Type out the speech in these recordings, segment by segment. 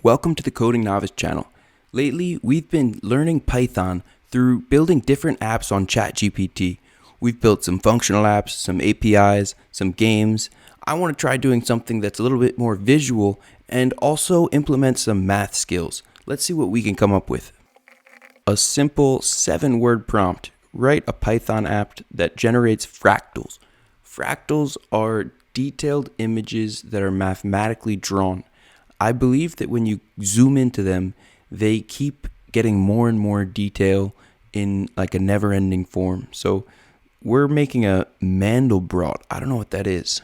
Welcome to the Coding Novice channel. Lately, we've been learning Python through building different apps on ChatGPT. We've built some functional apps, some APIs, some games. I want to try doing something that's a little bit more visual and also implement some math skills. Let's see what we can come up with. A simple 7-word prompt. Write a Python app that generates fractals. Fractals are detailed images that are mathematically drawn. I believe that when you zoom into them, they keep getting more and more detail in like a never-ending form. So we're making a Mandelbrot. I don't know what that is.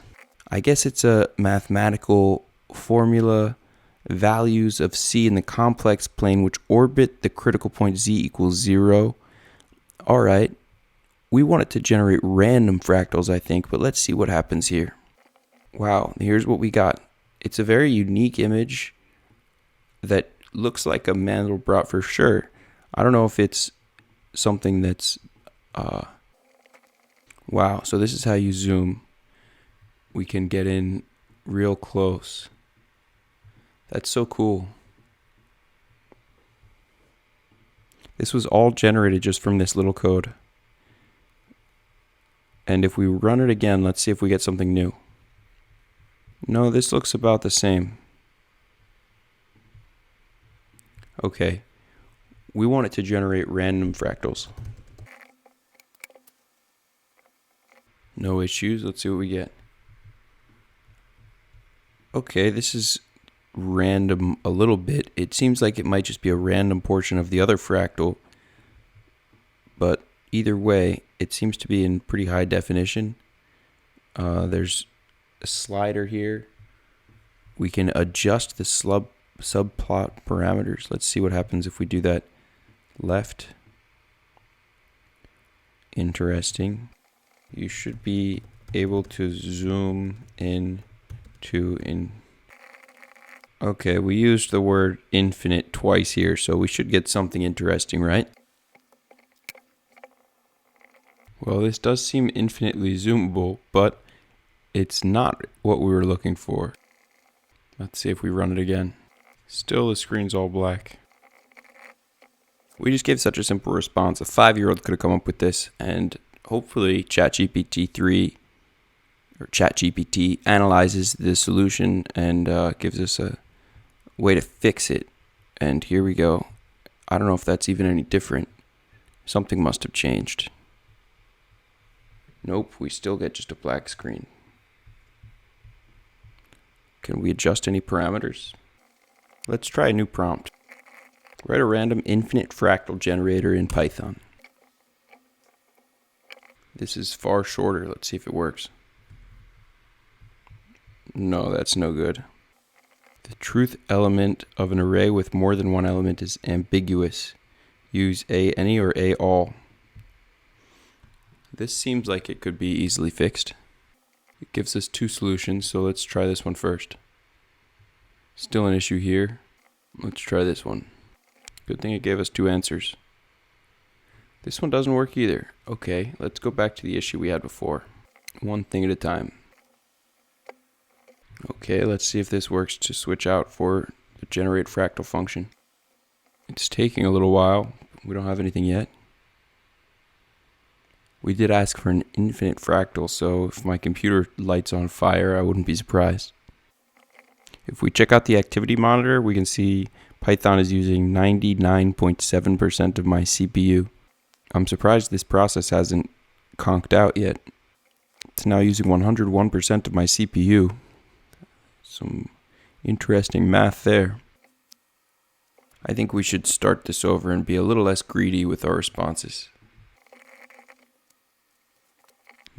I guess it's a mathematical formula, values of C in the complex plane which orbit the critical point Z equals 0. All right. We want it to generate random fractals, I think, but let's see what happens here. Wow, here's what we got. It's a very unique image that looks like a Mandelbrot for sure. I don't know if it's something that's... Wow, so this is how you zoom. We can get in real close. That's so cool. This was all generated just from this little code. And if we run it again, let's see if we get something new. No, this looks about the same. Okay, we want it to generate random fractals. No issues, let's see what we get. Okay, this is random a little bit. It seems like it might just be a random portion of the other fractal, but either way, it seems to be in pretty high definition. There's a slider here. We can adjust the subplot parameters. Let's see what happens if we do that. Left. Interesting. You should be able to zoom in to Okay, we used the word infinite twice here, so we should get something interesting, right? Well, this does seem infinitely zoomable, but it's not what we were looking for. Let's see if we run it again. Still, the screen's all black. We just gave such a simple response. A 5-year-old could have come up with this, and hopefully ChatGPT 3 or ChatGPT analyzes the solution and gives us a way to fix it. And here we go. I don't know if that's even any different. Something must have changed. Nope, we still get just a black screen. Can we adjust any parameters? Let's try a new prompt. Write a random infinite fractal generator in Python. This is far shorter. Let's see if it works. No, that's no good. The truth element of an array with more than one element is ambiguous. Use A any or A all. This seems like it could be easily fixed. It gives us 2 solutions, so let's try this one first. Still an issue here. Let's try this one. Good thing it gave us 2 answers. This one doesn't work either. Okay, let's go back to the issue we had before. One thing at a time. Okay, let's see if this works to switch out for the generate fractal function. It's taking a little while. We don't have anything yet. We did ask for an infinite fractal, so if my computer lights on fire, I wouldn't be surprised. If we check out the activity monitor, we can see Python is using 99.7% of my CPU. I'm surprised this process hasn't conked out yet. It's now using 101% of my CPU. Some interesting math there. I think we should start this over and be a little less greedy with our responses.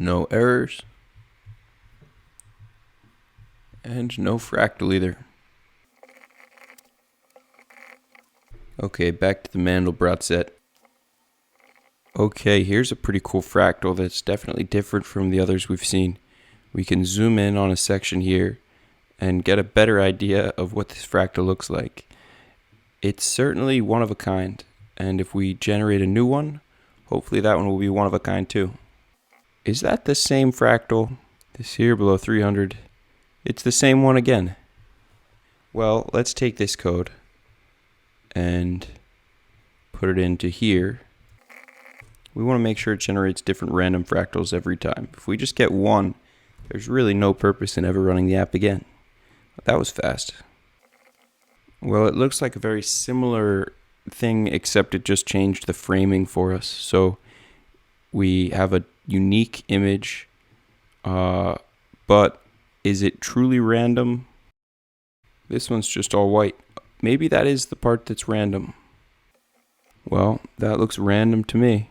No errors. And no fractal either. Okay, back to the Mandelbrot set. Okay, here's a pretty cool fractal that's definitely different from the others we've seen. We can zoom in on a section here and get a better idea of what this fractal looks like. It's certainly one of a kind, and if we generate a new one, hopefully that one will be one of a kind too. Is that the same fractal? This here below 300. It's the same one again. Well, let's take this code and put it into here. We want to make sure it generates different random fractals every time. If we just get one, there's really no purpose in ever running the app again. That was fast. Well, it looks like a very similar thing, except it just changed the framing for us. So we have a unique image, but is it truly random? This one's just all white. Maybe that is the part that's random. Well, that looks random to me.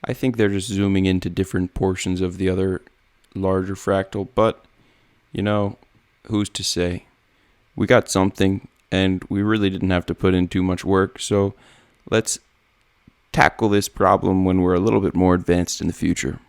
I think they're just zooming into different portions of the other larger fractal, but, you know, who's to say? We got something, and we really didn't have to put in too much work, so let's tackle this problem when we're a little bit more advanced in the future.